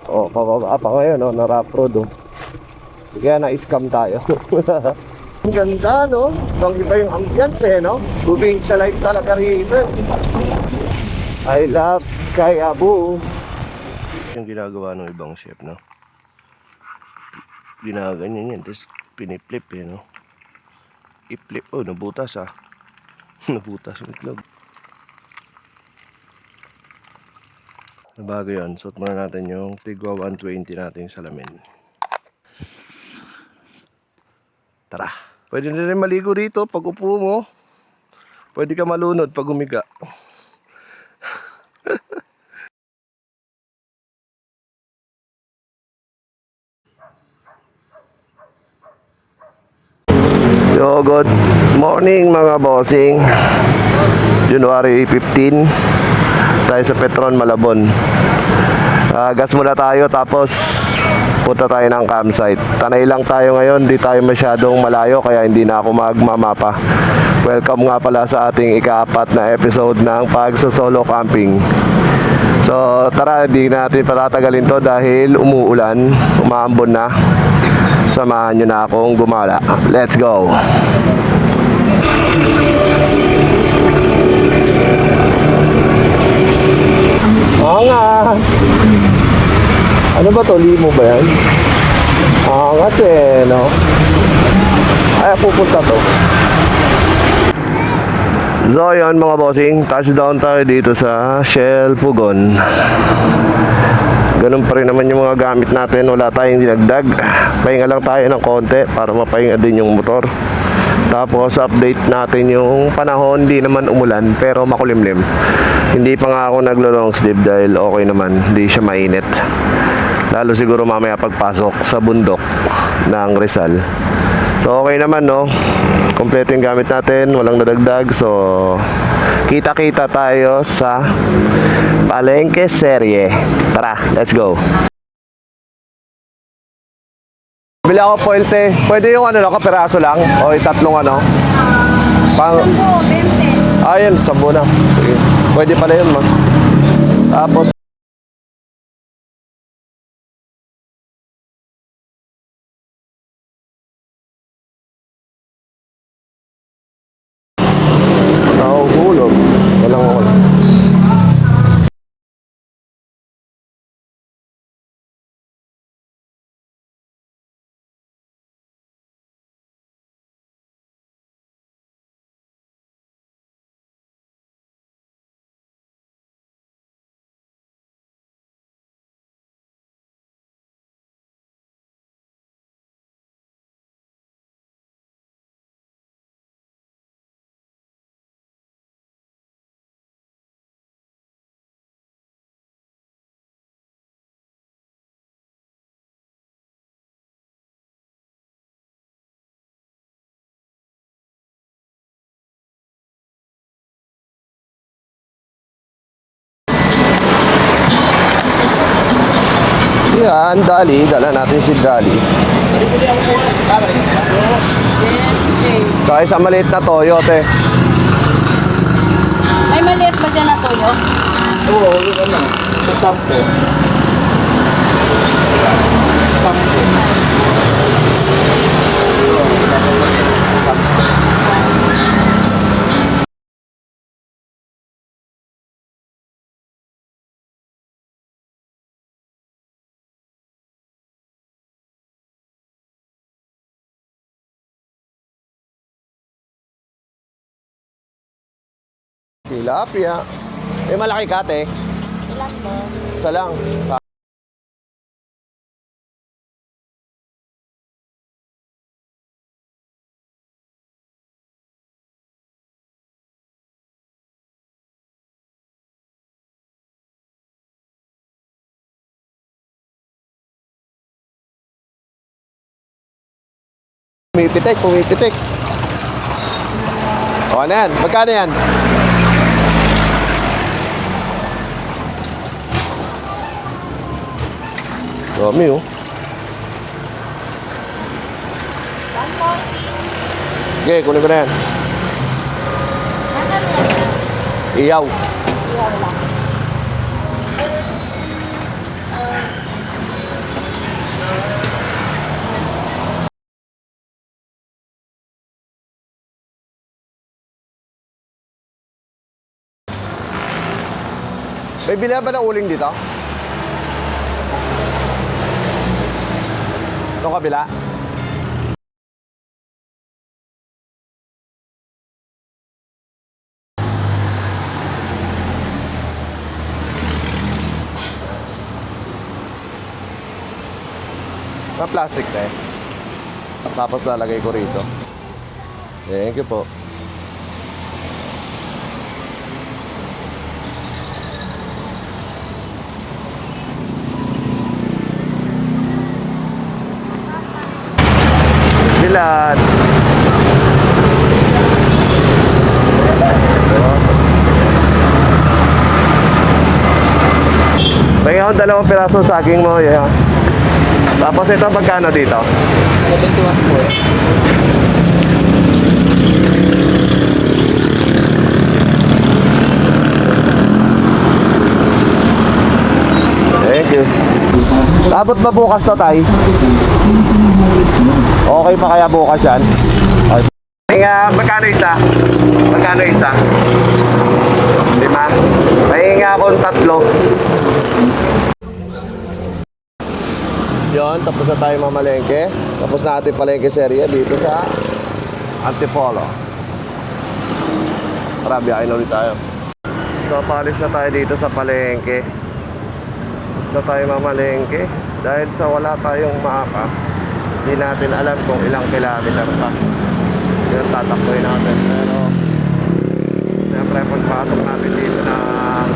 Oh, pababa pa ngayon, oh, na rough road, oh. Kaya na-scam tayo. Ang ganda, no? Ang iba yung ambience, eh, no? Subing sa life talaga rito. I love Sky Abu. Yung ginagawa ng ibang chef, no? Ginaganyan yan, tapos piniflip, eh, no? I-flip, oh, nabutas, ah. Nabutas yung itlog. Bago yun, suot muna natin yung Tigwa 120 natin yung salamin. Tara. Pwede na rin maligo dito pag upo mo. Pwede ka malunod pag umiga. Yo, good morning mga bossing. January 15 tayo sa Petron, Malabon. Gas muna tayo tapos punta tayo ng campsite. Tanay lang tayo ngayon, di tayo masyadong malayo kaya hindi na ako magmamapa. Welcome nga pala sa ating ika-4 na episode ng pagso-solo camping. So tara, di natin patatagalin to dahil umuulan, umaambon na. Samahan nyo na akong gumala. Let's go! Angas! Ano ba to? Limo ba yan? Angas eh, no? Ay, pupunta to. So yun mga bossing, touchdown tayo dito sa Shell Pugon. Ganun pa rin naman yung mga gamit natin, wala tayong dinagdag. Pahinga lang tayo ng konti para mapahinga din yung motor. Tapos update natin yung panahon, hindi naman umulan pero makulimlim. Hindi pa nga ako naglo-long sleeve dahil okay naman, hindi siya mainit. Lalo siguro mamaya pagpasok sa bundok ng Rizal. So okay naman, no? Kompleto yung gamit natin, walang nadagdag. So kita-kita tayo sa Palengke Serye. Tara, let's go. Bili ako foil te. Pwede yung ano, kapiraso lang o tatlong ano. Pang 20. Ayun, 10 na. Sige. Pwede pala yun, ma. Tapos nahuhulog. Walang wala. Yan, Dali. Dala natin si Dali. Tsaka isang maliit na toyo, te. May maliit ba dyan na toyo? Oo, yun na. Sa 10. 10. Tilapia. Eh, malaki ka, te. Ilan po? Isa lang. Pumipitik, pumipitik. O, ano yan? Magkano yan? Dami, oh. 140. Okay, kunin ko na yan. Iyaw. Iyaw lang. May bilihan ba ng uling dito? Itong kabila? Mga plastic na eh. Tapos lalagay ko rito. Thank you po. Bilad. Tingnan ko dalawang piraso saging mo. Yeah. Tapos ito magkano dito? 71 po. Thank you. Abot ba bukas to, Tay? Okay pa kaya bukas yan? Magkano isa? Magkano isa? 5? Pahinga akong 3. Yon, tapos na tayo mamalengke. Tapos na ating palengke serye dito sa Antipolo. Tara, biyahin na ulit tayo. So, paalis na tayo dito sa palengke. Tapos na tayo mamalengke. Dahil sa wala tayong mapa, hindi natin alam kung ilang kilometer pa. Yun, tatakboy natin. Pero, siyempre, pagpasok natin dito ng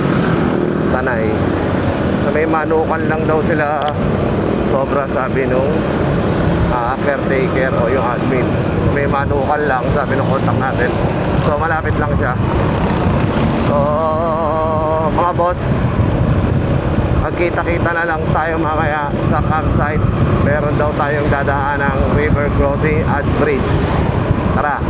Tanay, so may manukan lang daw sila. Sobra, sabi nung caretaker o yung admin. So may manukan lang, sabi nung contact natin. So malapit lang siya. So mga boss, magkita-kita na lang tayo mamaya sa campsite. Meron daw tayong dadaan ng river crossing at bridge. Tara.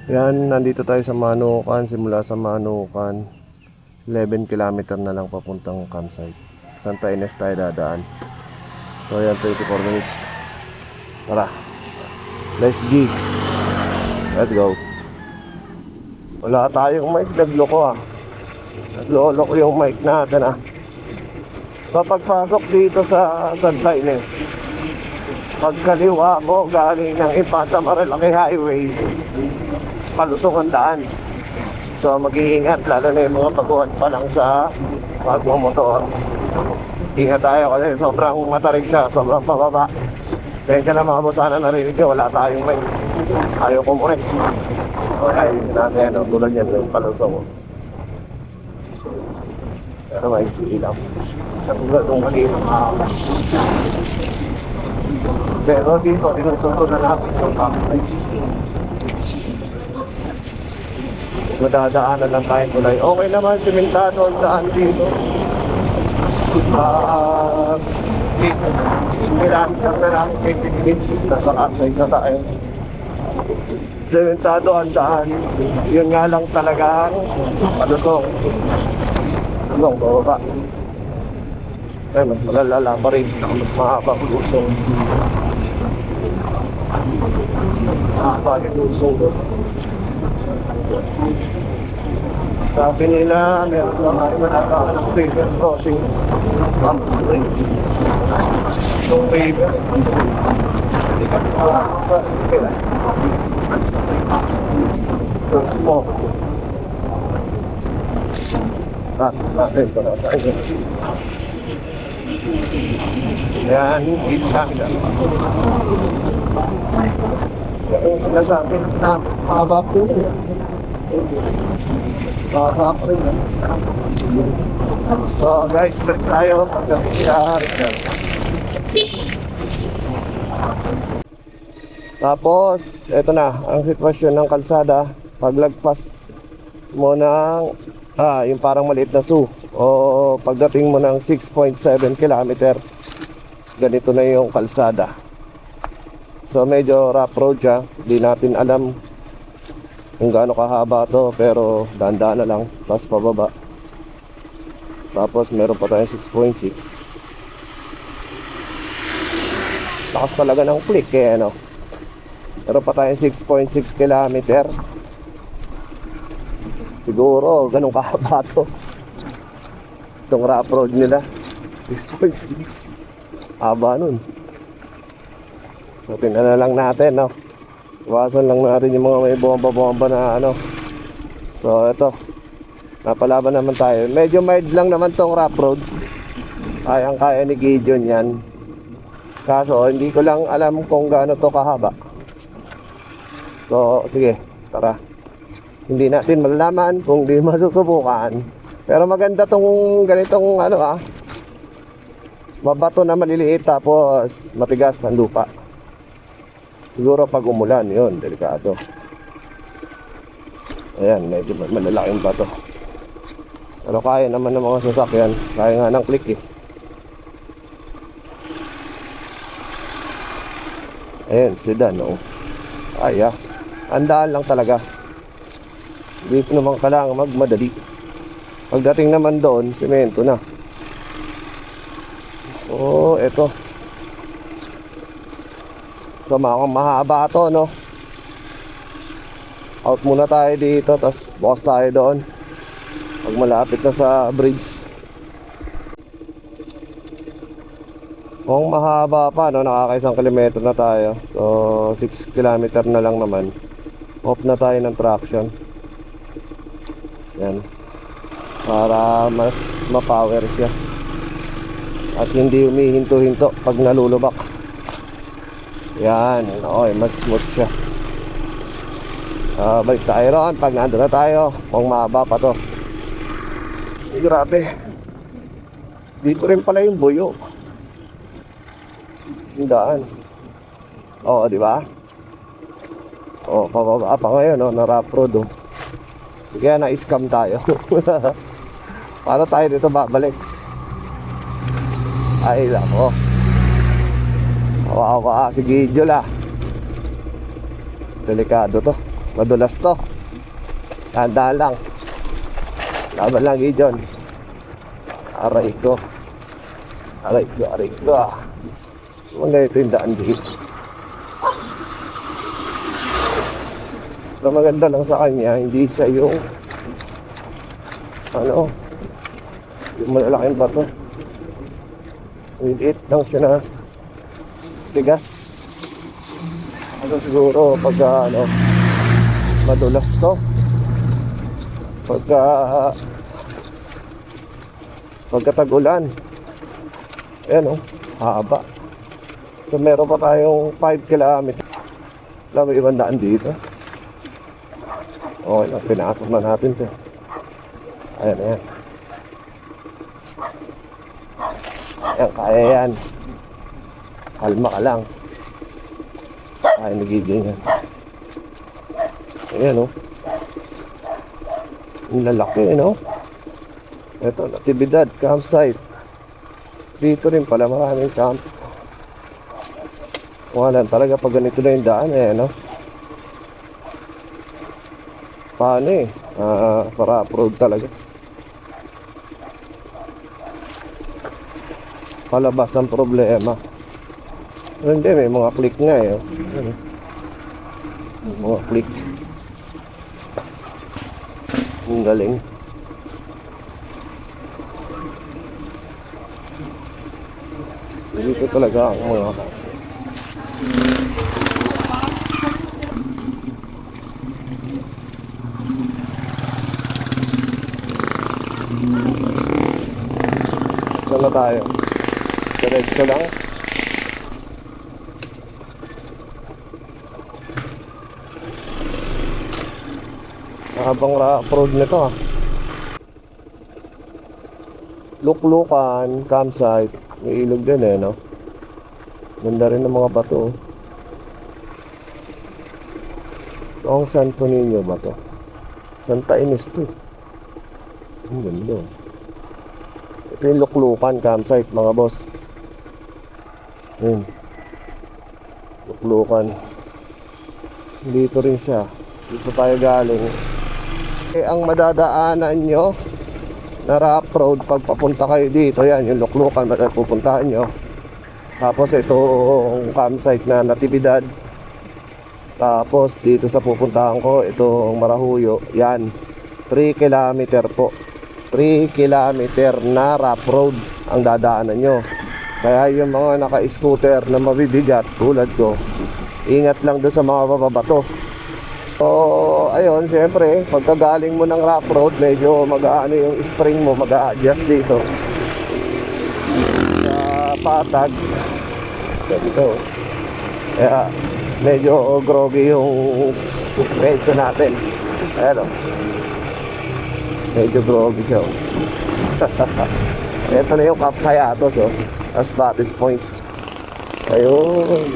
Yan, nandito tayo sa Manukan. Simula sa Manukan, 11 kilometer na lang papuntang campsite. Santa Ines tayo dadaan. So yan, 24 minutes. Tara, let's go. Let's go. Wala tayong mic, nagloko ah. Nagloloko yung mic natin ah. So pagpasok dito sa Santa Ines, pagkaliwa ko galing ng Infanta Marilaki Highway, palusong ang daan. So mag-iingat, lalo na yung mga baguhan pa lang sa pagmamotor. Ingat tayo kasi sobrang matarig siya, sobrang pababa. Sensya na mga boss, sana narinig nyo, wala tayong may ayaw ko mo rin. Okay, natin, tulad yan yung palusong. Pero may ilaw. Natulad nung kanina mga. Pero dito, tinusunod na natin yung campsite. Madadaanan lang tayo tulay. Okay naman, simentado ang daan dito. Kilometer na lang, 20 minutes. Nasa campsite na tayo. Simentado ang daan. Yun nga lang talagang palusong. Tulong, bababa. Ay, mas malalala pa rin. Mas mahaba ang lusong. Mahaba yung lusong doon. Sabi nila, meron lang tayo manataan ng river crossing. Itong river. Hindi ka sa river. So small. Natin ko na sa inyo. Yan, dito kami na. Yung sinasabi na mahaba po. Mahaba po rin. So guys, balik tayo. Tapos, eto na ang sitwasyon ng kalsada. Paglagpas mo ng yung parang maliit na zoo, o pagdating mo ng 6.7 kilometer, ganito na yung kalsada. So medyo rough road siya. Di natin alam kung gaano kahaba to, pero dahan-dahan na lang, tapos pababa. Tapos meron pa tayong 6.6. Lakas talaga ng click eh, ano. Meron pa tayong 6.6 kilometer. Siguro, ganun kahaba to. Itong rough road nila. 6.6. Haba nun. So, tinala lang natin, no? Iwasan lang natin yung mga may bomba-bomba na ano. So, ito. Napalaban naman tayo. Medyo mild lang naman tong rough road. Kayang-kaya ni Gideon yan. Kaso, hindi ko lang alam kung gaano to kahaba. So, sige, tara. Hindi natin malalaman kung di masusubukan. Pero maganda tong ganitong ano mabato na maliliit tapos matigas ang lupa. Siguro pag umulan, yun, delikado. Ayan, medyo malalaking bato. Pero kaya naman ng mga sasakyan. Kaya nga ng click eh. Ayan, sedan, no? Ay, andaan lang talaga. Hindi ko naman kailangan magmadali. Pagdating naman doon, semento na. So, eto. So, mahaba to, no? Out muna tayo dito, tapos bukas tayo doon. Pag malapit na sa bridge. Kung mahaba pa, no? Nakaka-1 kilometro na tayo. So, 6 kilometer na lang naman. Off na tayo ng traction. Yan. Para mas ma-power siya. At hindi humihinto-hinto pag nalulubak. Yan. Okay, mas smooth siya. Balik tayo ron pag nandun na tayo. Kung mahaba pa to. Grabe. Dito rin pala yung buyo. Yung daan. Oo, di ba? Oo, pababa pa ngayon, no? Na rough road, oh. Kaya na-scam tayo. Paano tayo dito babalik? Ay, lako. Kawawa si Gideon lah. Delikado to. Madulas to. Tandaan lang. Laban lang, Gideon. Aray ko. Aray ko, aray ko. Maganda yung daan dito. Pero maganda lang sa kanya, hindi siya yung ano, yung malalaking bato. Liit lang siya na tigas. Ano siguro pagka ano, madulas to. Pagka tag-ulan. Ayan o, haba. So meron pa tayong 5 kilometers. Alam mo, ibang daan dito. Okay lang, pinasok na natin ito. Ayan, ayan. Ayan, kaya yan. Kalma ka lang. Kaya nagiging yan. Ayan, oh. Ang lalaki, no? Ito, Natividad campsite. Dito rin pala maraming camp. Wala talaga pag ganito na yung daan, eh, no? Paano eh? Para upload talaga. Palabas ang problema. Hindi, may mga click nga eh. May mga click. Ang galing. Dito talaga ang mga saan na tayo? Diretso lang. Habang road nito ah. Luklukan, campsite. May ilog din eh, no? Ganda rin ng mga bato. Ito ang Santo Niño ba to? Santa Ines to. Ang ganda. Ito yung Luklukan campsite, mga boss. Ayun. Luklukan. Dito rin siya. Dito tayo galing. Ang madadaanan nyo na rough road pag papunta kayo dito, yan yung Luklukan na pupuntahan nyo. Tapos itong campsite na Natividad. Tapos dito sa pupuntahan ko, itong Marahuyo, yan, 3 kilometer po. 3 kilometer na rough road ang dadaanan nyo. Kaya yung mga naka-scooter na mabibigat tulad ko, ingat lang doon sa mga bababato. So, ayun, siyempre, pagkagaling mo ng rough road, medyo mag-aano yung spring mo, mag-a-adjust dito sa patag. Dito. Kaya, medyo groggy yung suspension natin. Ayan o. Medyo groggy siya o. Ito na yung Camp Hayatos o. As Batis Point. Ayun.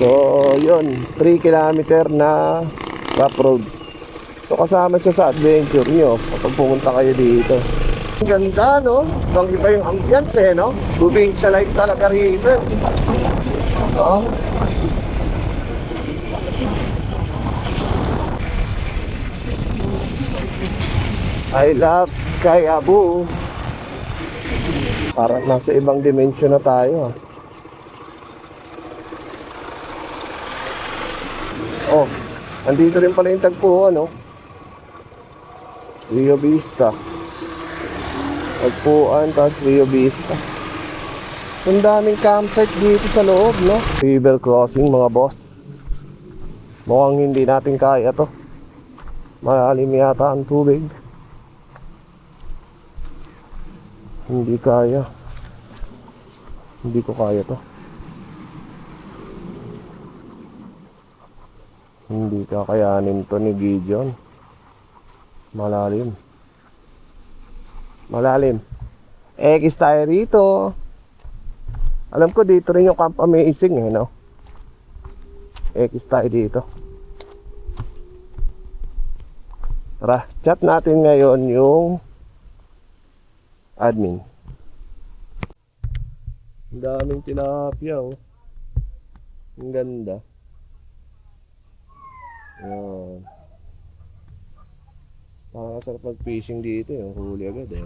So, yun. 3 kilometer na rough road. So, kasama siya sa adventure nyo kapag pumunta kayo dito. Ang ganda, no? Bang iba yung ambience, eh, no? Provincial life talaga rito. Oh. I love Sky Abu. Parang nasa ibang dimension na tayo. Oh, andito rin pala yung tagpuan, no? Rio Vista. Tagpuan, tapos Rio Vista. Ang daming campsite dito sa loob, no? River crossing, mga boss. Mukhang hindi natin kaya to. Malalim yata ang tubig. Hindi kaya. Hindi ko kaya to. Hindi kakayanin to ni Gideon. Malalim. Malalim. X tayo rito. Alam ko dito rin yung Camp Amazing, eh, no? X tayo dito. Tara, chat natin ngayon yung admin. Ang daming tilapia, oh. Ang ganda. Ayan. Nakakasarap mag-fishing dito, yung huli agad, eh.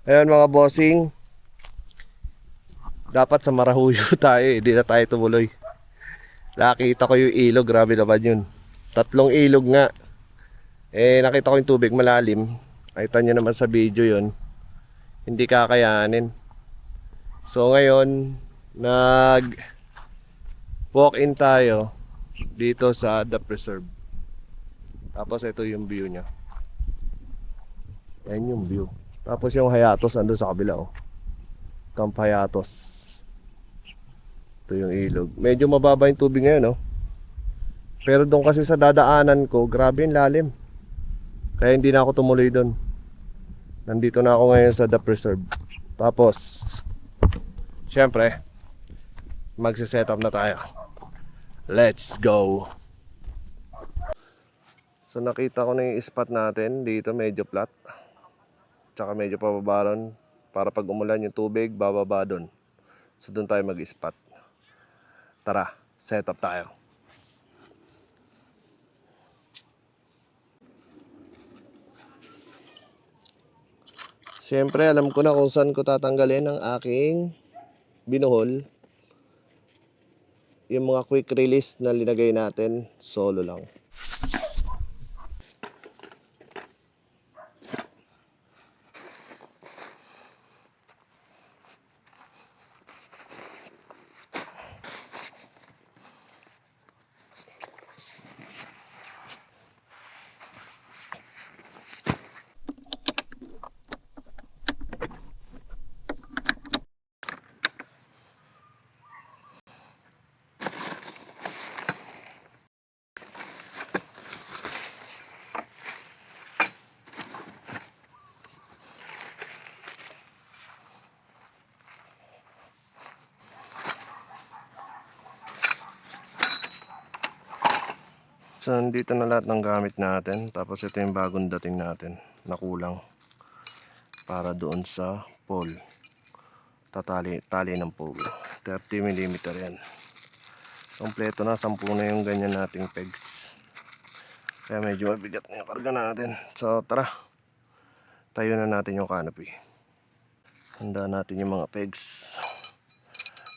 Ayan mga bossing. Dapat sa Marahuyo tayo, eh. Di na tayo tumuloy. Nakita ko yung ilog, grabe naman yun. 3 ilog nga. Eh, nakita ko yung tubig malalim. Nakita nyo naman sa video yun. Hindi kakayanin. So ngayon, walk-in tayo dito sa The Preserve. Tapos ito yung view nya. Yan yung view. Tapos yung Hayatos ando sa kabila, oh. Camp Hayatos. Ito yung ilog. Medyo mababa yung tubig ngayon, oh. Pero doon kasi sa dadaanan ko, grabe yung lalim. Kaya hindi na ako tumuloy doon. Nandito na ako ngayon sa The Preserve. Tapos, syempre, magse-setup na tayo. Let's go! So nakita ko na yung spot natin. Dito medyo flat. Tsaka medyo pababa ron. Para pag umulan yung tubig, bababa doon. So doon tayo mag-spot. Tara, setup tayo. Siyempre, alam ko na kung saan ko tatanggalin ang aking binuhol. Yung mga quick release na linagay natin, solo lang. So, nandito na lahat ng gamit natin. Tapos ito yung bagong dating natin na kulang para doon sa pole. Tali ng pole. 30mm yan. Kompleto na, 10 na yung ganyan nating pegs. Kaya medyo mabigat na yung karga natin. So, tara. Tayo na natin yung canopy. Handa natin yung mga pegs.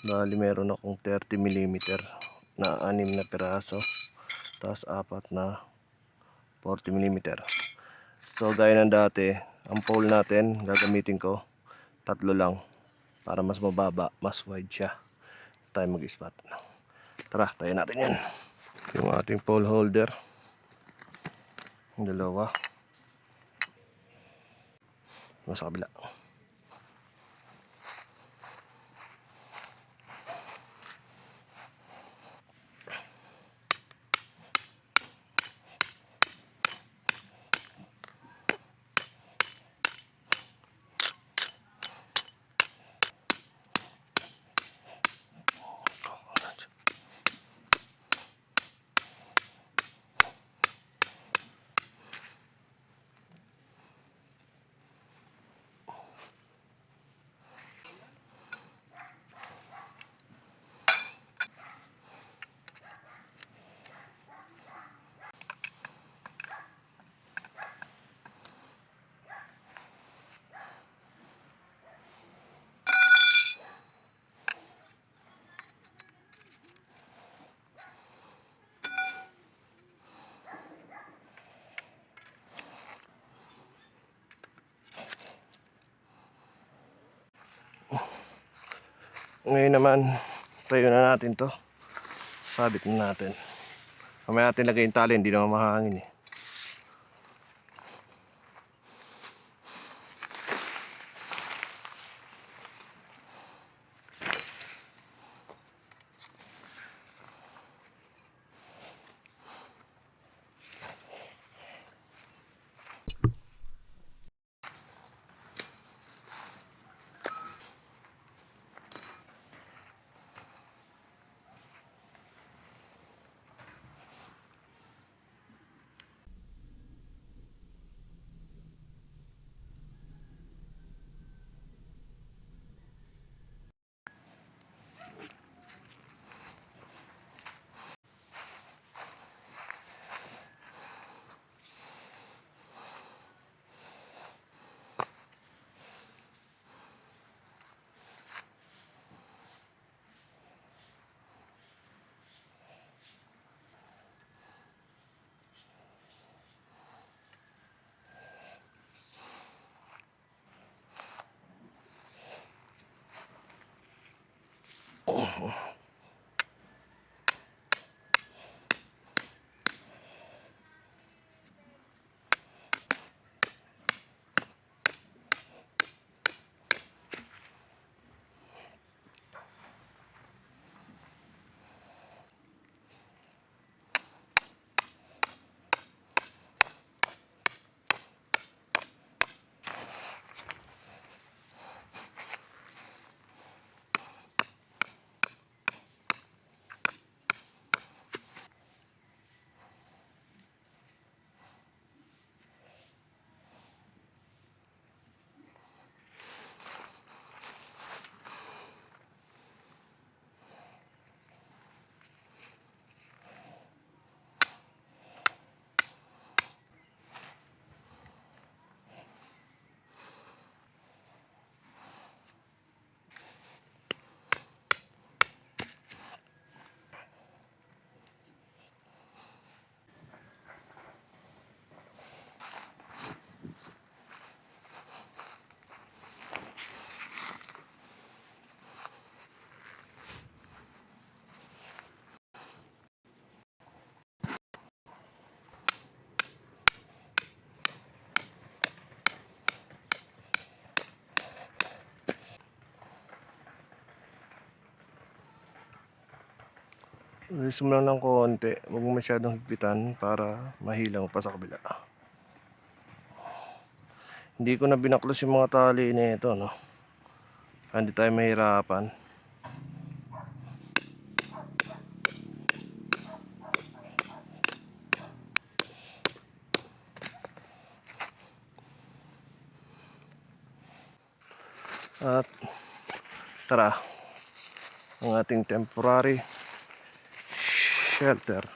Bali meron akong 30 mm na 6 na piraso. Tapos 4 na 40 mm. So gaya ng dati, ang pole natin gagamitin ko 3 lang para mas mababa, mas wide siya. Tayo mag-spot. Tara, tayo natin yan. Yung ating pole holder. Yung dalawa. Sa kabila. Ngayon naman, tayo na natin to. Sabit na natin. Kamaya natin lagay yung tali, hindi naman mahangin eh. Release mo lang ng konti, huwag mo masyadong higpitan para mahilang pa sa kabila. Hindi ko na binaklos yung mga tali nito, no? Hindi tayo mahirapan. At tara, ang ating temporary shelter.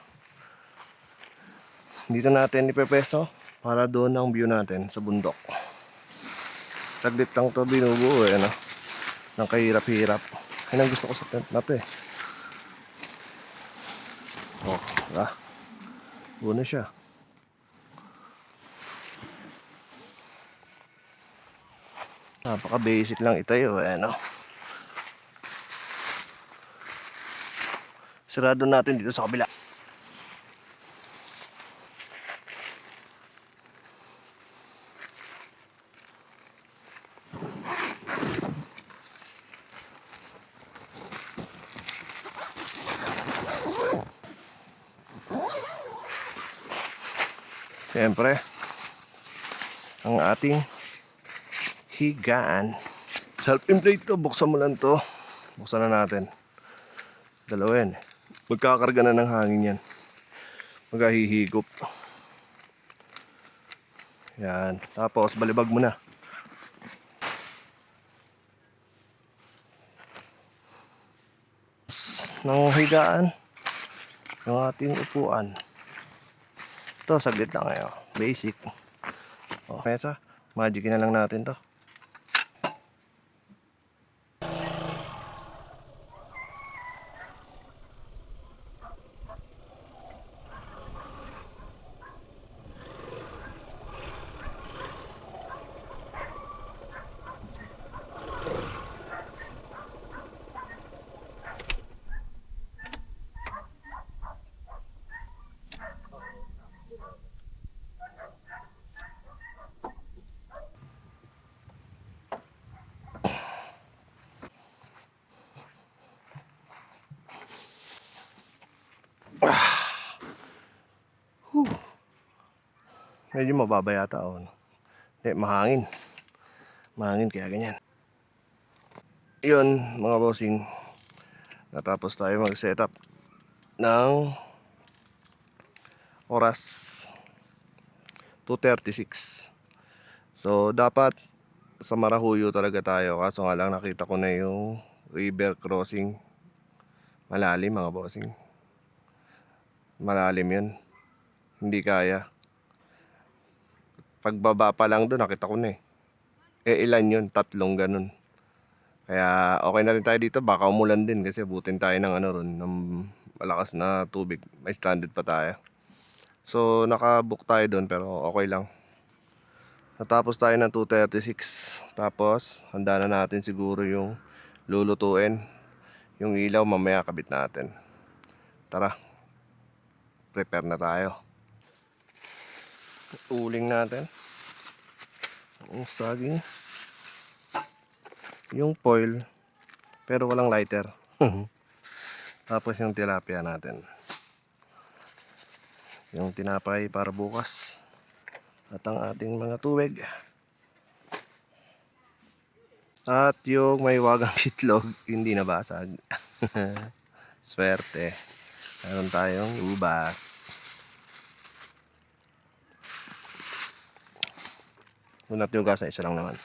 Dito natin ipepesto para doon ang view natin sa bundok. Saglit lang to binubuo eh, no? Nang kahirap-hirap. Yan ang gusto ko sa tent na to eh. Oh, diba? Buo siya. Napaka basic lang itayo eh, no? Sarado natin dito sa kabila. Siyempre, ang ating higaan. Self-inflate to. Buksan mo lang to. Buksan na natin. Dalawa yan. Magkakarga na ng hangin yan. Maghahihigop. Yan. Tapos balibag mo na. Ng higaan. Ng ating upuan. Ito, saglit lang ngayon. Basic. O, mesa. Magicin na lang natin to. Medyo mababa yata o. Hindi, mahangin. Mahangin kaya ganyan. Yun, mga bossing. Natapos tayo mag-setup ng oras 2:36. So, dapat sa Marahuyo talaga tayo. Kaso nga lang nakita ko na yung river crossing. Malalim, mga bossing. Malalim yun. Hindi kaya. Pagbaba pa lang doon, nakita ko na eh. Ilan yun? 3 ganun. Kaya okay na rin tayo dito. Baka umulan din kasi butin tayo ng ano ron, ng malakas na tubig. May stranded pa tayo. So nakabook tayo doon pero okay lang. Natapos tayo ng 2:36. Tapos handa na natin siguro yung lulutuin. Yung ilaw mamaya kabit natin. Tara. Prepare na tayo. Uling natin. Ang saging. Yung foil. Pero walang lighter. Tapos yung tilapia natin. Yung tinapay para bukas. At ang ating mga tubig. At yung may wagang itlog, hindi nabasag. Swerte. Meron tayong ubas. Unat yung gasa, isa lang naman.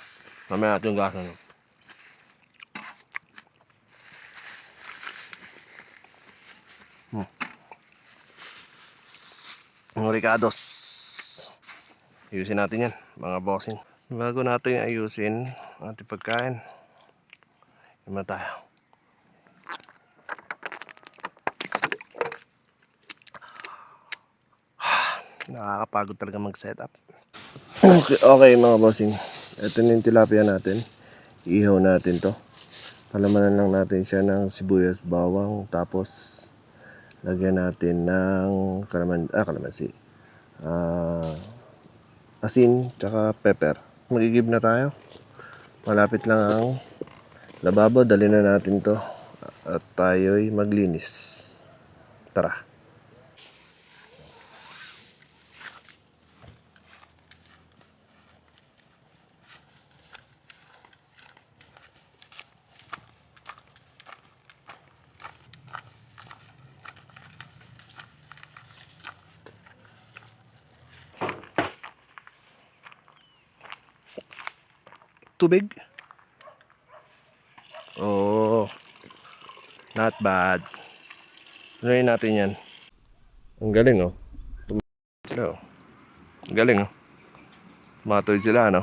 Mamaya natin yung gasa. No? Mga ricados. Ayusin natin yan, mga bossing. Bago natin ayusin ang ating pagkain, naman tayo. Nakakapagod talaga mag-setup. Okay mga bossing. Ito na yung tilapia natin. Ihaw natin to. Palamanan lang natin siya ng sibuyas, bawang. Tapos lagyan natin ng kalamansi. Asin, tsaka pepper. Magigib na tayo. Malapit lang ang lababo. Dali na natin to. At tayo'y maglinis. Tara. Tubig. Oh, not bad. Tuloy natin yan. Ang galing oh. Sila oh. Ang galing oh. Matoy sila no.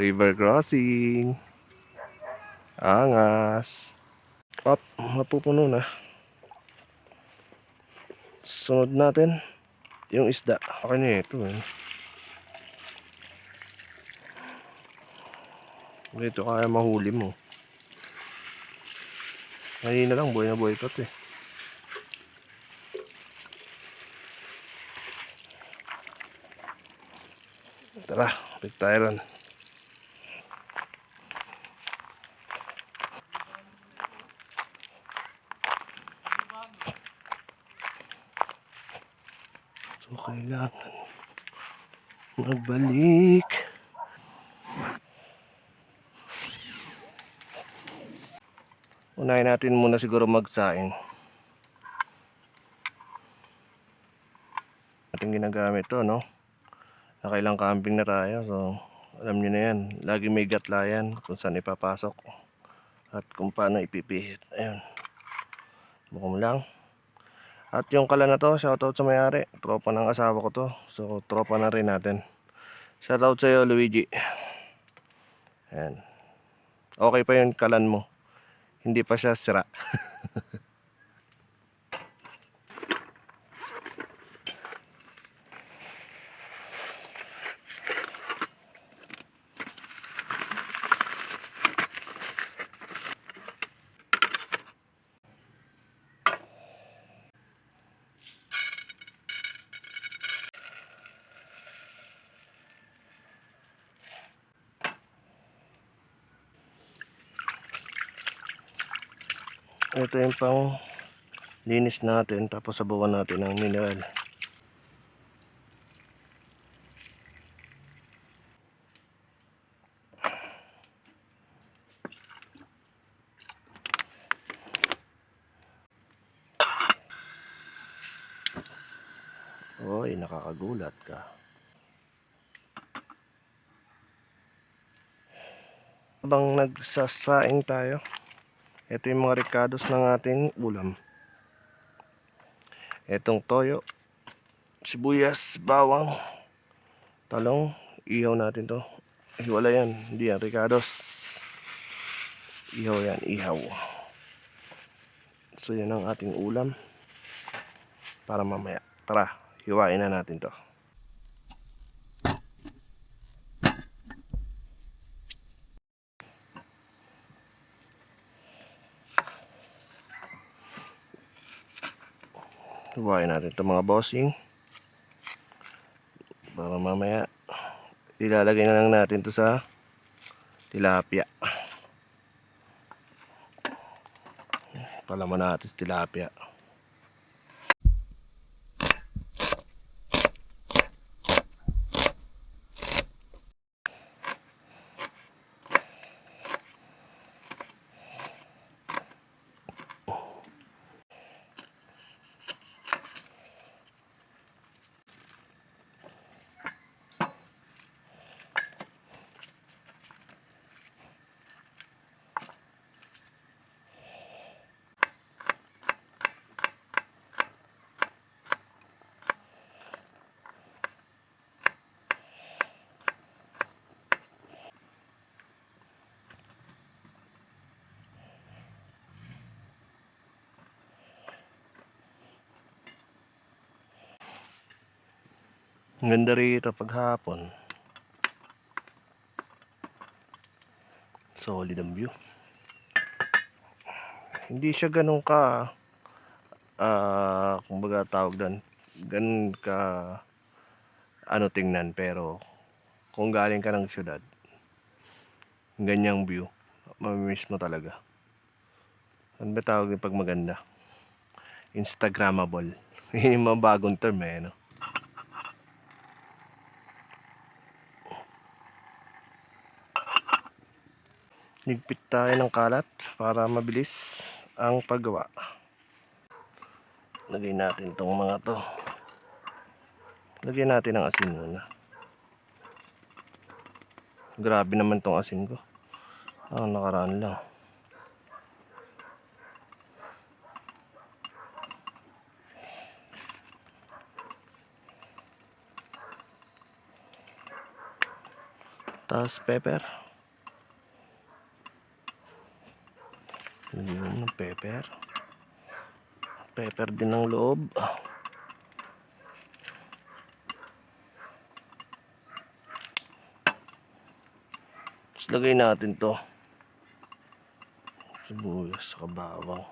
River crossing. Angas. Up, mapupuno na. Sunod natin yung isda. Okay na ito eh. Ito kaya mahuli mo. Ngayon na lang, buhay na buhay ito eh. Tara, balik tayo ron. So, kailangan magbalik. Unahin natin muna siguro magsaing. Ating ginagamit to, no? Nakailang camping na tayo, so alam nyo na yan. Lagi may gatla yan kung saan ipapasok at kung paano ipipihit. Ayun. Bukom lang. At yung kala na to, shoutout sa may-ari. Tropa ng asawa ko to. So, tropa na rin natin. Shoutout sa'yo, Luigi. Ayan. Okay pa yung kalan mo. Hindi pa siya sira. Ito yung pang linis natin, tapos sabawan natin ng mineral. Oy, nakakagulat ka. Habang nagsasaing tayo, ito yung mga ricados ng ating ulam. Itong toyo, sibuyas, bawang, talong, ihaw natin to. Wala yan, hindi yan ricados. Ihaw yan, ihaw. So yan ang ating ulam para mamaya. Tara, hiwain na natin to. Hiwain natin to mga bossing. Para mamaya ilalagay na lang natin to sa tilapia. Palaman natin sa tilapia. Ang ganda rito paghapon. Solid ang view. Hindi siya ganun ka kumbaga tawag doon, ganun ka ano tingnan, pero kung galing ka ng syudad, ganyang view, mamimiss mo talaga. Ano ba tawag yung pag maganda? Instagrammable. Yun yung mga bagong term eh, no? Nigpit tayo ng kalat para mabilis ang paggawa. Lagay natin tong mga to. Lagyan natin ang asin muna. Grabe naman tong asin ko. Nakaraan lang. Tapos pepper. Pepper. Pepper din ang loob. Tapos lagay natin to. Sibuyas sa bawang.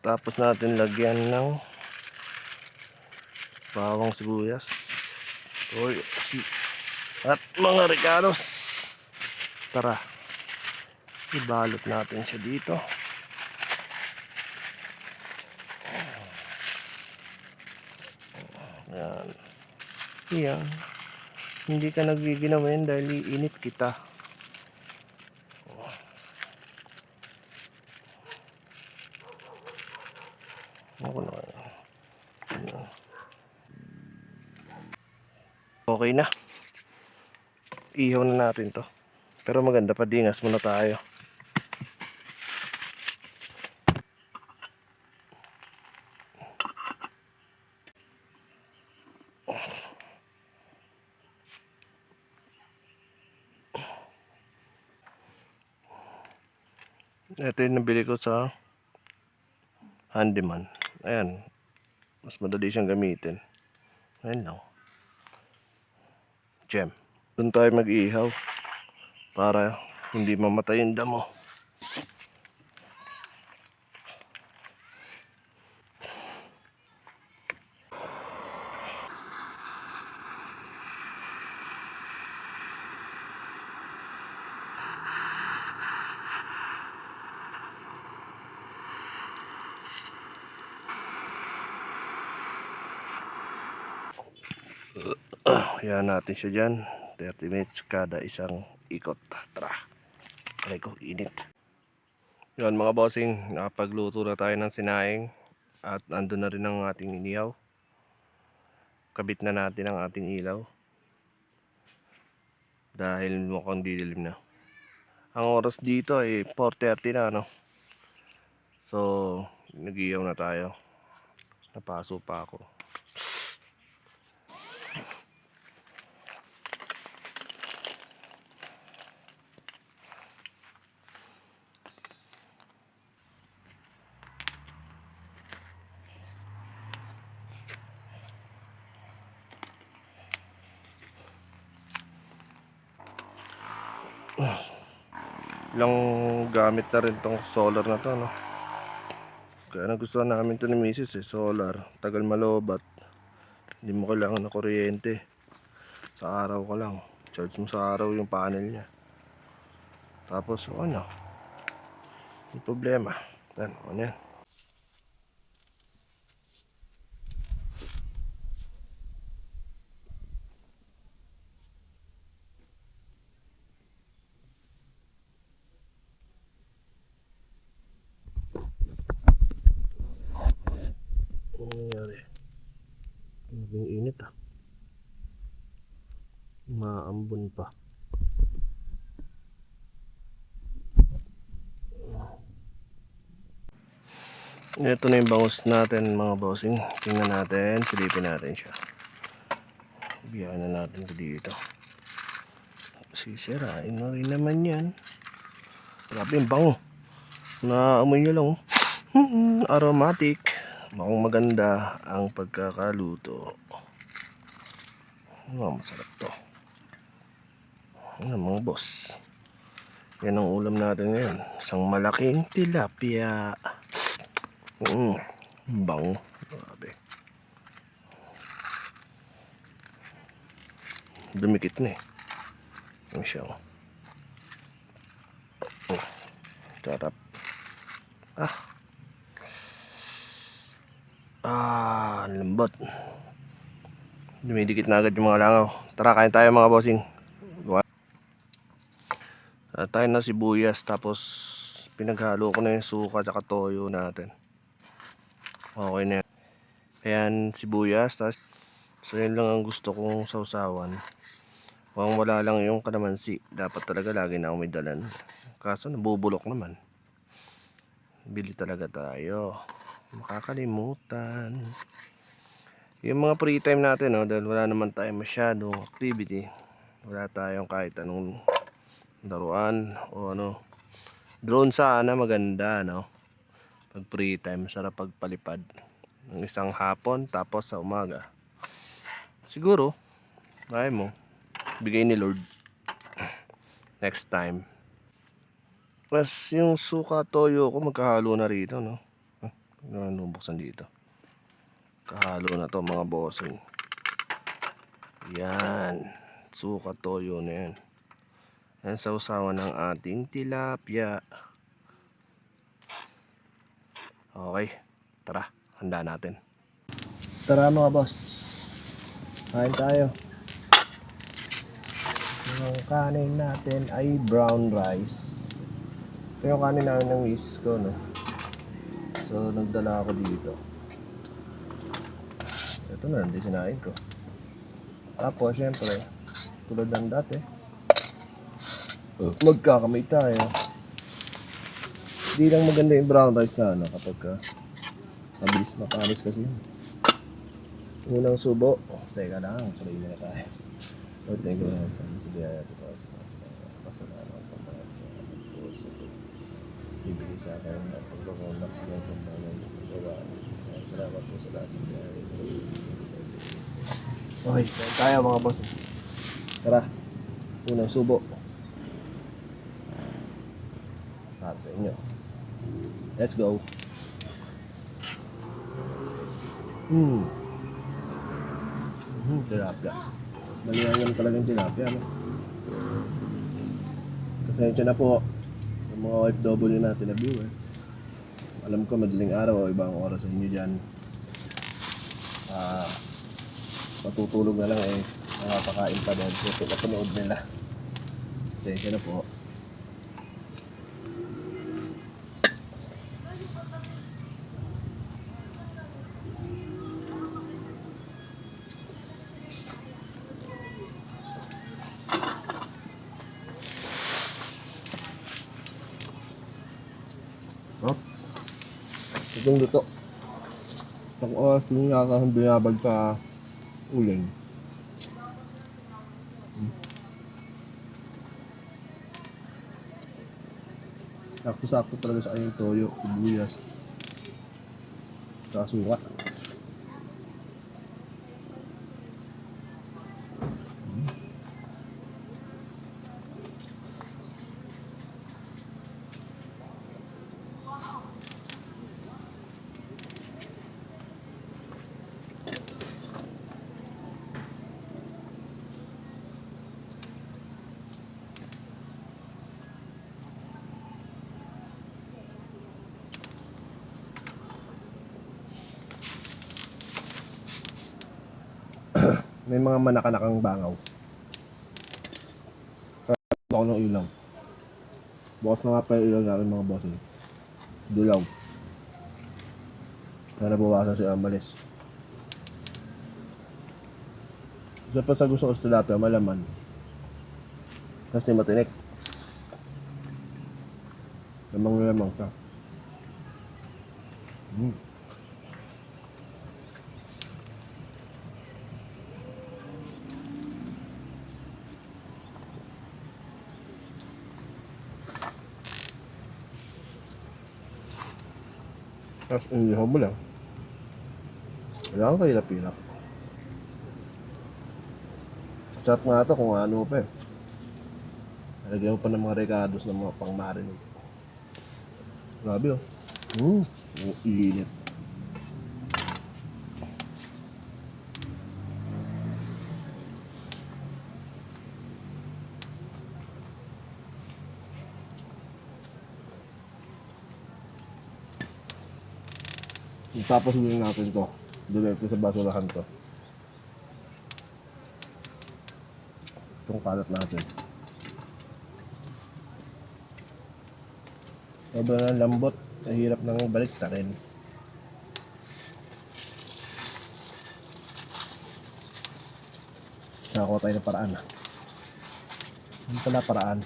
Tapos natin lagyan ng bawang, sibuyas, toyo, at mga regalos. Tara, ibalot natin siya dito. Yan. Yan. Hindi ka nagiginawen dahil iinit kita. Ako na. Okay na. Ihaw na natin to. Pero maganda pa, dingas muna tayo. Ito yung nabili ko sa Handyman. Ayan. Mas madali siyang gamitin. Ayan lang. Gem. Doon tayo mag-ihaw para hindi mamatay yung damo. Ayan natin siya dyan. 30 minutes kada isang ikot. Tara. Aray ko, init. Yan mga bossing, nakapagluto na tayo ng sinaing. At andun na rin ang ating inihaw. Kabit na natin ang ating ilaw. Dahil mukhang didilim na. Ang oras dito ay 4:30 na, no? So, nag-ihaw na tayo. Napaso pa ako. Ilang gamit na rin tong solar na to, no? Kaya nagustuhan namin to ni Mrs. Solar, tagal malobat. Hindi mo kailangan na kuryente. Sa araw ka lang. Charge mo sa araw yung panel niya. Tapos ano, may problema. Ano yan? Ano nangyari? Naging init ah. Maambon pa. Ito na yung bangus natin mga bossing. Tingnan natin, silipin natin siya. Biyahan na natin ito dito. Sisirain na rin naman yan. Grabe yung bango. Naamoy nyo lang. Aromatic. Mukhang maganda ang pagkakaluto. Masarap to. Ano mga boss. Yan ang ulam natin ngayon. Isang malaking tilapia. Bango. Grabe. Dumikit na eh. Ano siya oh. Sarap. Lambot. Dumidikit na agad yung mga langaw. Tara, kain tayo mga bossing. Tayo na sibuyas. Tapos pinaghalo ko na yung suka at toyo natin. Okay na yan. Ayan, sibuyas. Tapos, so yun lang ang gusto kong sausawan. Wala lang yung kalamansi. Dapat talaga lagi na ako may dalan. Kaso nabubulok naman. Bili talaga tayo. Makakalimutan. Yung mga free time natin, no, dahil wala naman tayo masyadong activity. Wala tayong kahit anong laruan o ano. Drone sana maganda, no? Pag free time, sarap pagpalipad. Ng isang hapon, tapos sa umaga. Siguro, kaya mo. Bigay ni Lord. Next time. Plus, yung suka toyo ko magkahalo na rito, no? Ano buksan dito? Kahalo na to mga bossing. Yan. Suka toyo na yan. Yan sa usawan ng ating tilapia. Okay. Tara. Handa natin. Tara mga boss. Kain tayo. Yung kanin natin ay brown rice. Ito yung kanin namin ng misis ko, no? So, nagdala ako dito. Ito na, hindi sinain ko. Tapos, syempre, tulad ng dati, magkakamay tayo. Hindi lang maganda yung brown rice na, ano, kapag mabilis mapanis kasi yun. Unang subo. Teka lang, pray na tayo. Lord, thank you Lord, sa biyaya ito sa kasalanan ng mga sa ibigay sa akin at pagkakulak sa mga pagkakulak ng gawa. Salamat po sa lahat ng biyaya. Okay, tayo mga boss. Tara, unang subo. Para sa inyo. Let's go. Tilapia. Maliwangan talagang tilapia, no? Pasensya na po yung mga OFW natin na viewer. Alam ko madaling araw o ibang oras sa inyo dyan. Matutulog na lang eh. Nakapakain pa dahil sa pinapanood nila. Pasensya na po. Itong luto. Itong oras yung nakakabinabag sa uling. Sakto-sakto talaga sa kanyang toyo, sibuyas, saka suka. May mga manakanakang bangaw. Kaya ako ng ilaw. Bukas na nga pa yung ilaw natin mga boss. Dulaw. Kaya nabawasan si Amalis. Isa pa sa gusto ko sa tilapia, malaman. Kasi matinik. Lamang ka. Tapos inihaw mo lang. Kailangan kayo lapilak. Sarap nga ito kung ano pa eh. Nalagyan mo pa ng mga recados ng mga pang-marinate. Grabe oh. Iinit. Tapos gawin natin to. Diretso sa basurahan to. Itong kalat natin. Sobrang lambot. Mahirap nang balik sa rin. Nakakuha tayo ng paraan. Hindi pala paraan.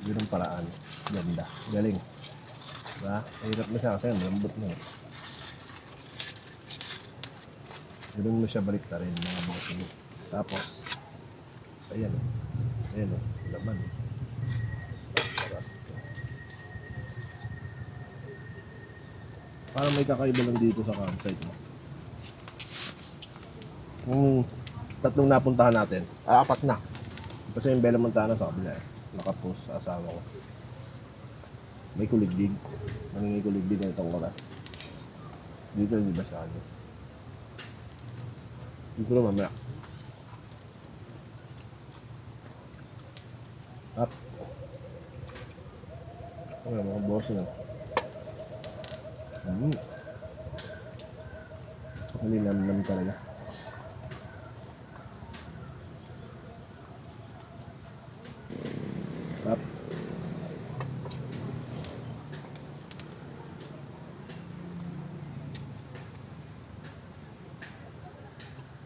Yun ang paraan. Ganda. Galing. Diba? Mahirap na siya kasi lambot na. Ganun mo siya balik na rin mga bossing. Tapos Ayan o. Ayan o. Laman. Parang may kakaiba lang dito sa campsite mo. Tatlong napuntahan natin. Apat na. Kasi yung Bella Montana sa kabila eh. Nakapost sa asawa ko. May kuligdig. Nangingi kuligdig na itong oras. Dito hindi masyado. Dito na mamaya. Up. Ay, mga boss na. Hindi namin talaga. Up.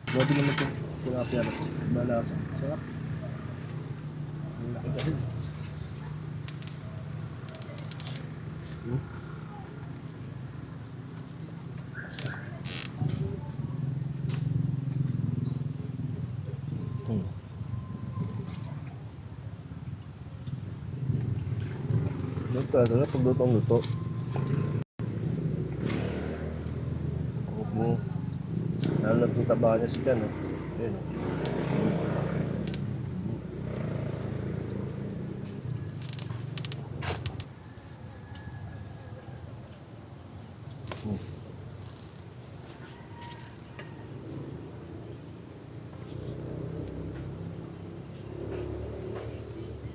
Grabe naman ito. Tilapia na ito. Malasa. Sarap. Ang laki kasi. Sarap pag lutong luto. Oo. Lalo na itong taba niya si Jan. Ayan o.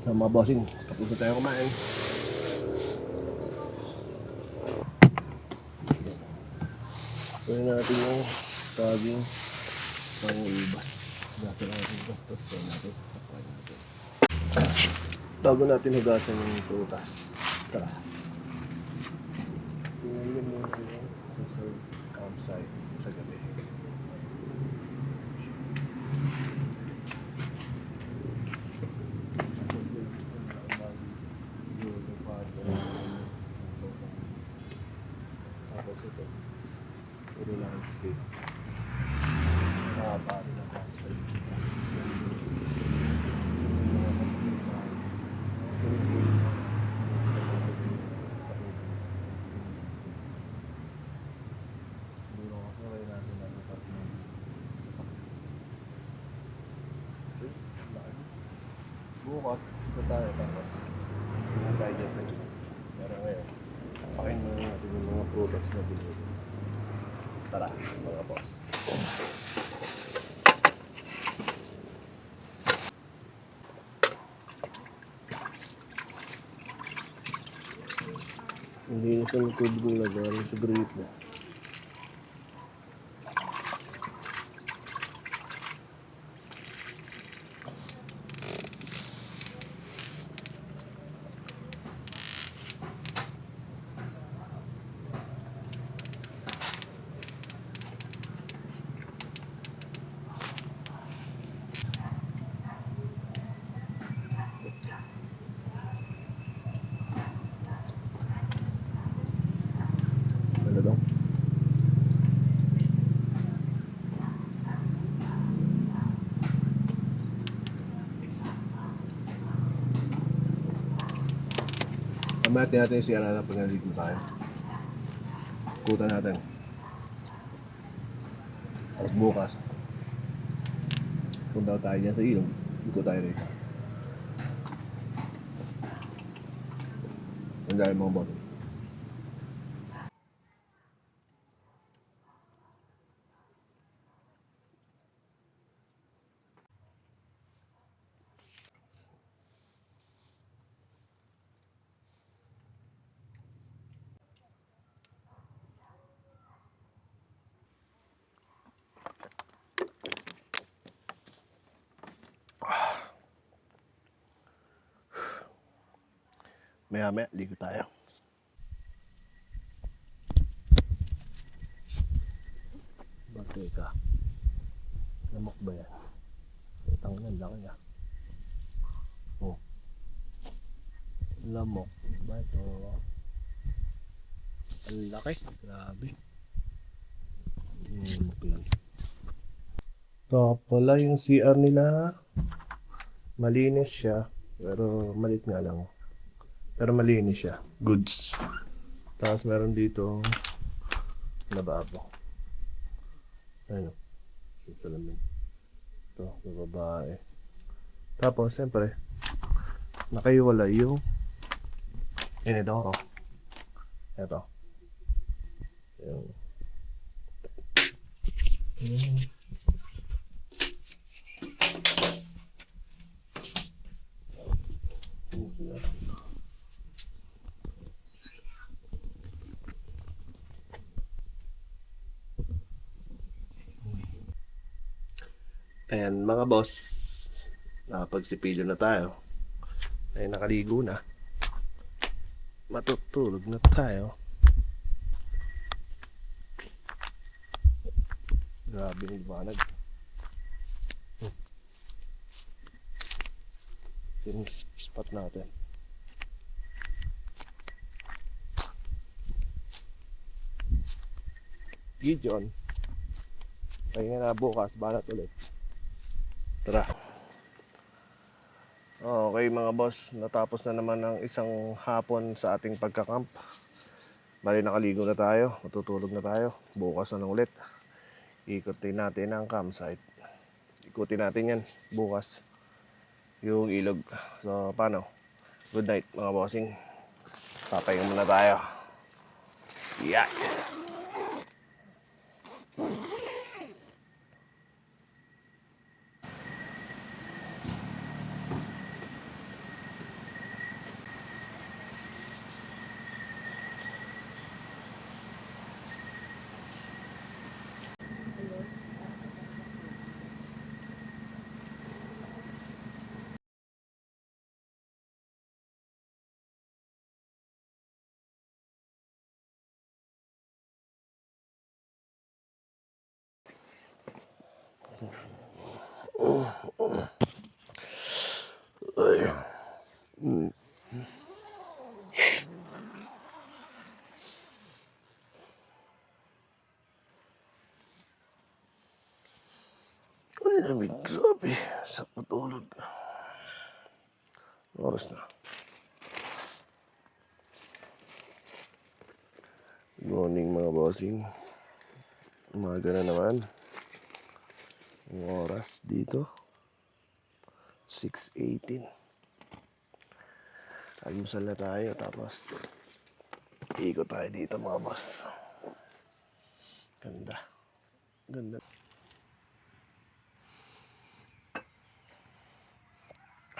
Sa mga bossing, tapos na tayo kumain. Gawin natin yung saging pang ubas. Gasa natin ito. Tapos gawin natin. Tapos natin. Bago natin hugasan yung prutas. Tara. Tingnan nyo muna yung resort campsite sa gabi. Tapos ito. Puro landscape. Nakapari na campsite. Bukas, ito tayo tapos. Hindi tayo dyan sa ito. Pero ngayon, pakain muna natin yung mga prutas na binili. Tara, mga boss. Hindi na siya natubig ng lagarin sa grate mo. Ano daw? Mamaya natin si Alana pag nandito tayo. Kutan natin. Tapos bukas, punta tayo dyan sa ilog. Iko tayo rito. Ang dahil mga boto. Maya-maya, ligo tayo. Teka. Lamok ba yan? Itang nan lang niya. Oh. Lamok. Ba ito? Ang laki. Grabe. Lamok yan. Ito pala yung CR nila. Malinis siya, pero malit nga lang. Pero malinis siya. Goods. Tapos meron dito lababo. Ayun. Yung salamin. Ito, yung babae. Tapos, siyempre, nakaiwala yung inidoro. Ito. Yung... Ayan mga boss, nakapagsipilyo na tayo. Ay nakaligo na. Matutulog na tayo. Grabe yung liwanag. Yung spot natin. Gideon. Kaya na bukas, banat ulit. Tara. Okay mga boss, natapos na naman ang isang hapon sa ating pagkakamp. Bali nakaligo na tayo, matutulog na tayo. Bukas na lang ulit. Ikutin natin ang campsite. Ikutin natin yan bukas. Yung ilog. So paano? Good night mga bossing. Papahinga muna tayo. Yeah. Ang lamig, grabe. Sa patulog. Oras na. Good morning mga bossing. Umaga na naman. Ang oras dito 6:18. Almusal na tayo tapos ikot tayo dito mga boss. Ganda. Ganda.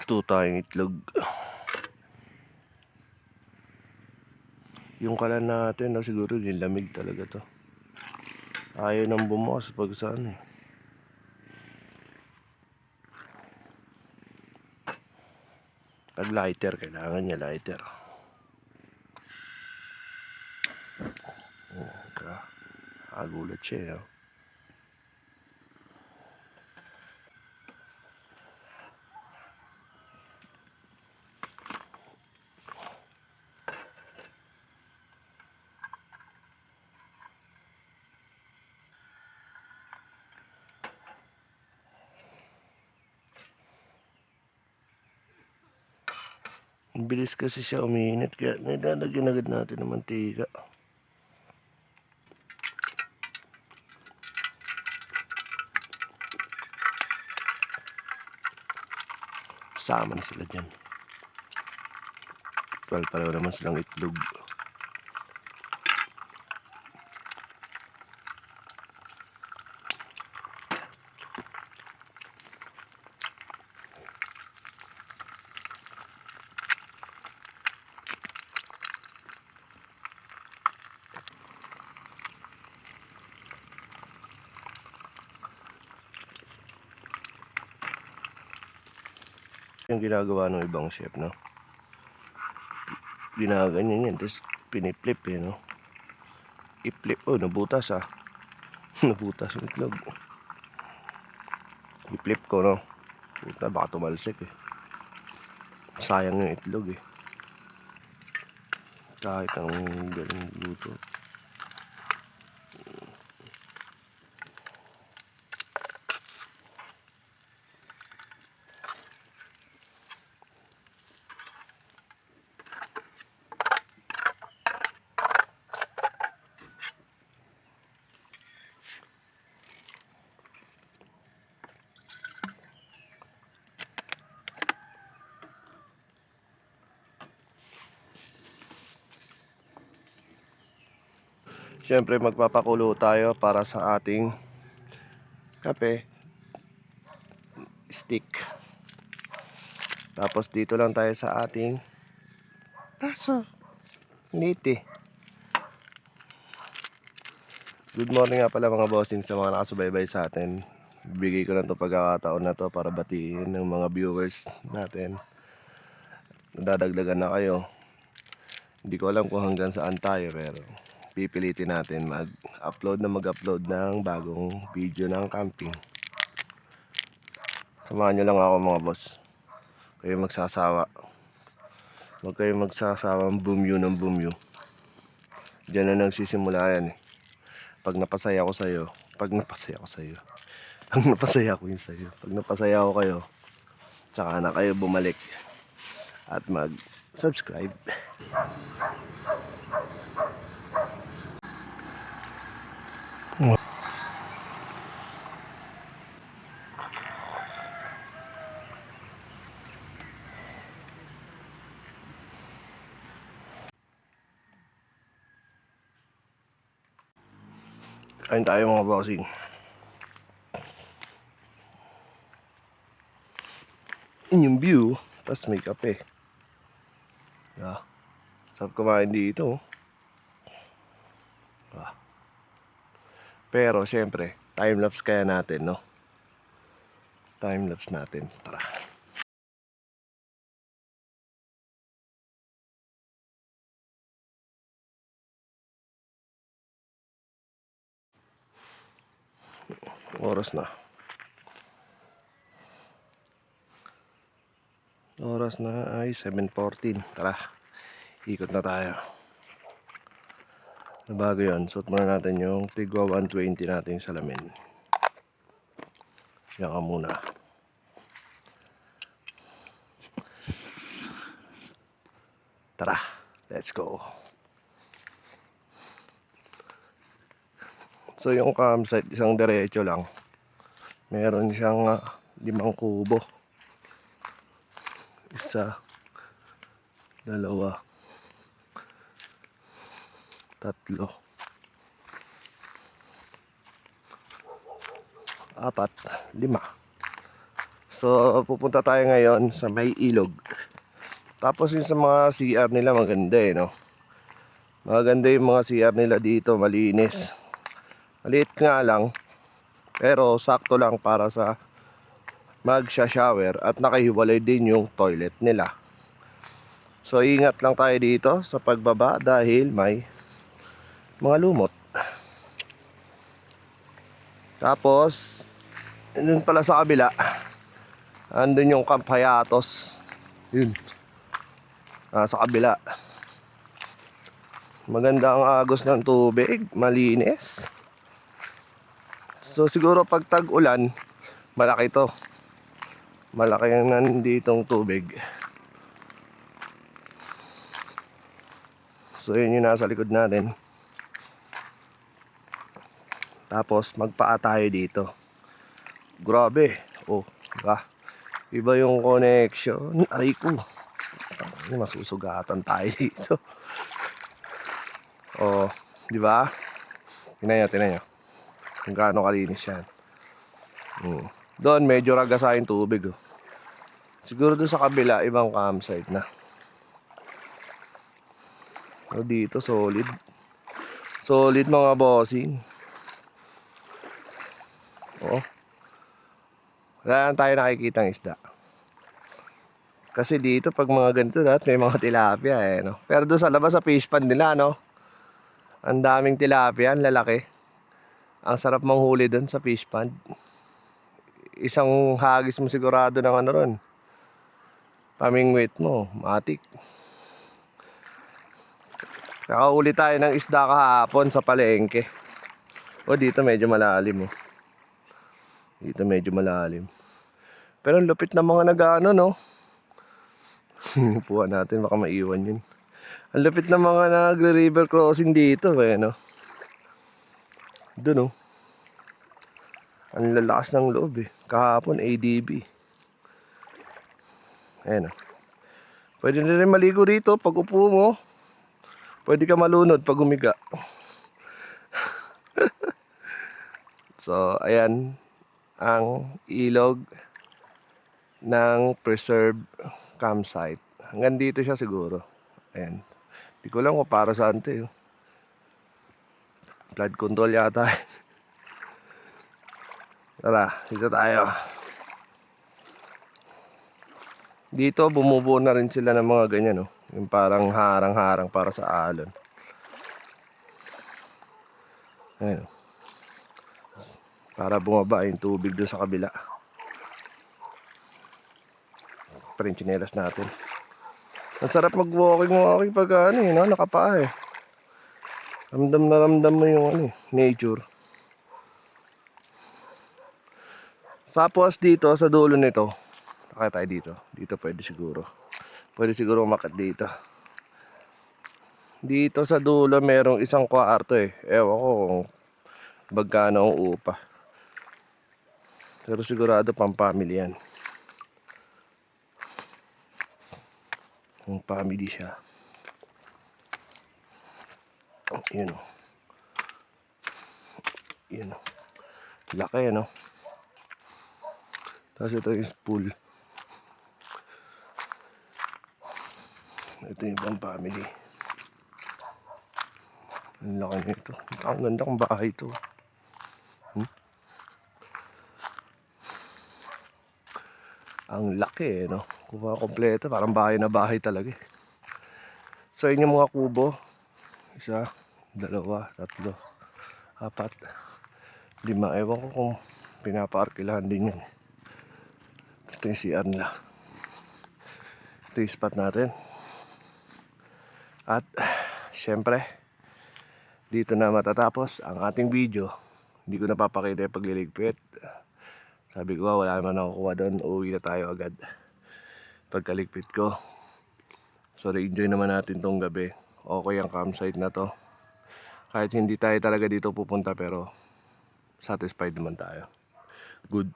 Ito tayong itlog. Yung kalan natin, siguro nilamig talaga to. Ayaw nang bumukas pag saan eh. Pag lighter, kailangan niya lighter. Agulat siya eh. Ang bilis kasi siya umiinit kaya nilalagyan agad natin ng mantika. Sama na sila dyan. Pareho naman silang itlog. Yung ginagawa ng ibang chef, no? Ginaganyan yan, tapos piniflip eh, no? I-flip, oh, nabutas ah. Nabutas yung itlog. I-flip ko, no? Puta, baka tumalsik eh. Sayang yung itlog eh. Kahit ang galing luto. Siyempre magpapakulo tayo para sa ating kape stick. Tapos dito lang tayo sa ating aso. Niti. Good morning nga pala mga bossing sa mga nakasubaybay sa atin. Bigay ko lang to pagkakataon na to para batiin ng mga viewers natin. Dadagdagan na kayo. Hindi ko alam kung hanggang saan tayo pero pipilitin natin mag-upload ng bagong video ng camping. Samahan nyo lang ako mga boss. Kayo magsasawa. Huwag kayo magsasawang bumyo ng bumyo. Diyan na nagsisimula yan eh. Pag napasaya ko sa'yo, pag napasaya ko sa'yo, pag napasaya ko yun sa'yo, pag napasaya ko kayo, tsaka na kayo bumalik at mag-subscribe. Kain tayo mga bossing. Yun yung view, tapos may kape. Yeah. Sarap kumain dito. Ah. Pero syempre, time-lapse kaya natin, no? Time-lapse natin. Tara. Oras na. Oras na ay 7:14. Tara. Ikot na tayo. Bago yun, suot muna natin yung Tigwa 120 natin salamin. Yan ka muna. Tara, let's go. So yung campsite, isang diretso lang. Meron siyang 5 kubo. Isa, dalawa, tatlo, apat, 5. So pupunta tayo ngayon sa may ilog. Tapos yung sa mga CR nila maganda eh, no? Maganda yung mga CR nila dito, malinis. Maliit nga lang, pero sakto lang para sa mag-shower at nakahiwalay din yung toilet nila. So ingat lang tayo dito sa pagbaba dahil may mga lumot. Tapos yun pala sa kabila, andun yung Camp Hayatos. Yun. Sa kabila. Maganda ang agos ng tubig, malinis. So siguro pag tag-ulan, malaki to. Malaki ang nanditong tubig. So yun yung nasa likod natin. Tapos magpaa tayo dito. Grabe. Oh, diba? Iba yung connection. Aray ko. Masusugatan tayo dito. Oh, diba? Tingnan nyo. Kung gaano kalinis yan. Doon medyo ragasa yung tubig. Oh. Siguro doon sa kabila, ibang campsite na. So dito, solid. Solid mga bossing. Oh. Wala lang tayo nakikitang isda. Kasi dito pag mga ganito dapat may mga tilapia eh, no? Pero doon sa labas sa fish pond nila, no? Ang daming tilapia, ang lalaki. Ang sarap manghuli doon sa fish pond. Isang hagis mo sigurado ng ano ron. Pamingwit mo, matik. Nakauli tayo ng isda kahapon sa palengke. O dito medyo malalim oh. Dito medyo malalim. Pero ang lupit ng mga nag-ano, no? Puha natin, baka maiwan yun. Ang lupit ng mga nagre-river crossing dito, eh, no? Doon, oh. Ang lalakas ng loob, eh. Kahapon, ADB. Ayan, oh. Pwede na rin maligo rito pag upo mo. Pwede ka malunod pag umiga. So, ayan ang ilog ng preserved campsite. Hanggang dito siya siguro. Ayan. Hindi ko lang kung para saan ito eh. Flood control yata. Tara, dito tayo. Dito bumubuo na rin sila ng mga ganyan, no? Yung parang harang-harang para sa alon. Ayan. Para bumaba yung tubig doon sa kabila. Pa rin tsinelas natin. Ang sarap mag-walking pag ano eh, no? Nakapaa eh. Ramdam na ramdam mo yung ano eh, nature. Tapos dito sa dulo nito, kaya tayo dito. Dito pwede siguro. Pwede siguro umakyat dito. Dito sa dulo merong isang kwarto eh. Ewan ko kung magkano ang upa. Pero sigurado pang family yan. Ang family siya. Yun o. Yun o. Laki no. Tapos ito yung pool. Ito yung pang family. Ang laki nito. Ang ganda kong bahay ito. Ang laki eh, no? Kung kompleto, parang bahay na bahay talaga eh. So, yun yung mga kubo. 1, 2, 3, 4, 5. Ewan ko kung pinapaarkilahan din yan. Ito yung CR nila. Ito yung spot natin. At, syempre, dito na matatapos ang ating video. Hindi ko napapakita yung pagliligpit. Sabi ko, wala naman nakukuha doon. Uuwi na tayo agad pagkaligpit ko. So, enjoy naman natin tong gabi. Okay ang campsite na to. Kahit hindi tayo talaga dito pupunta, pero satisfied naman tayo. Good.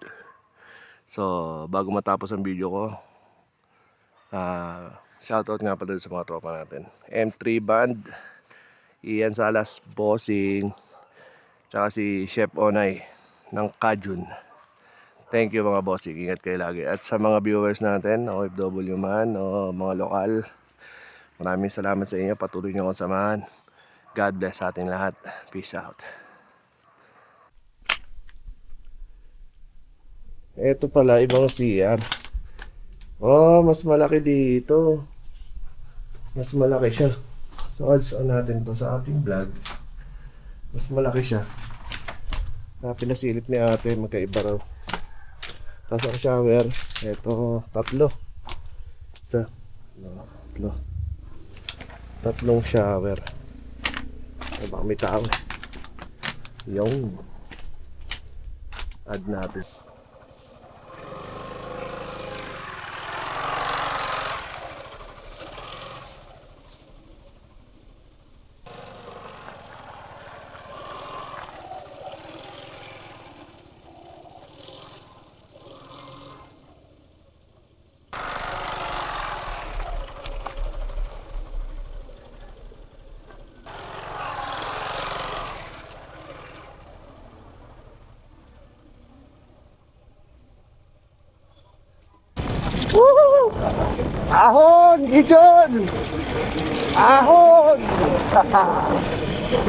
So, bago matapos ang video ko, shoutout nga pala sa mga tropa natin. M3 Band, Ian Salas, Bossing, tsaka si Chef Onay ng Kajun. Thank you mga bossing, ingat kayo lagi. At sa mga viewers natin, OFW man o mga lokal, maraming salamat sa inyo, patuloy nyo akong samahan. God bless sa ating lahat. Peace out. Ito pala, ibang CR. Oh, mas malaki dito. Mas malaki siya. So, odds on natin to sa ating vlog. Mas malaki siya. Pinasilip ni ate, magkaiba raw. Tapos ang shower, ito, 3. Isa, 3. 3 shower. Ay, baka may tao. Yung add natin. Woo! Ahon! Gideon! Ahon!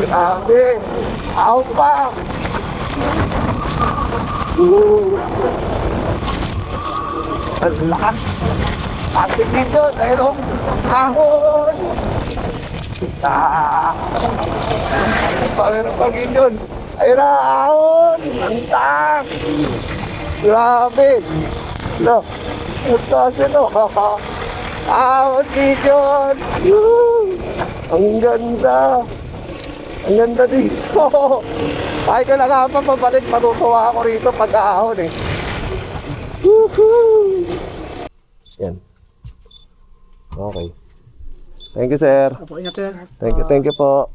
Grabe! Ahon pa! Ang lakas! Plastic dito! Mayroong ahon! Mayroong pa Gideon! Ayun na! Ahon! Ang taas! Grabe! No! Ang taas nito! Ahon Gideon! Ang ganda! Ang ganda dito! Ay ka na nga pa pabalik, matutuwa ako rito pag ahon eh. Woohoo! Yan. Okay. Thank you, sir. Opo, ingat sir. Thank you po.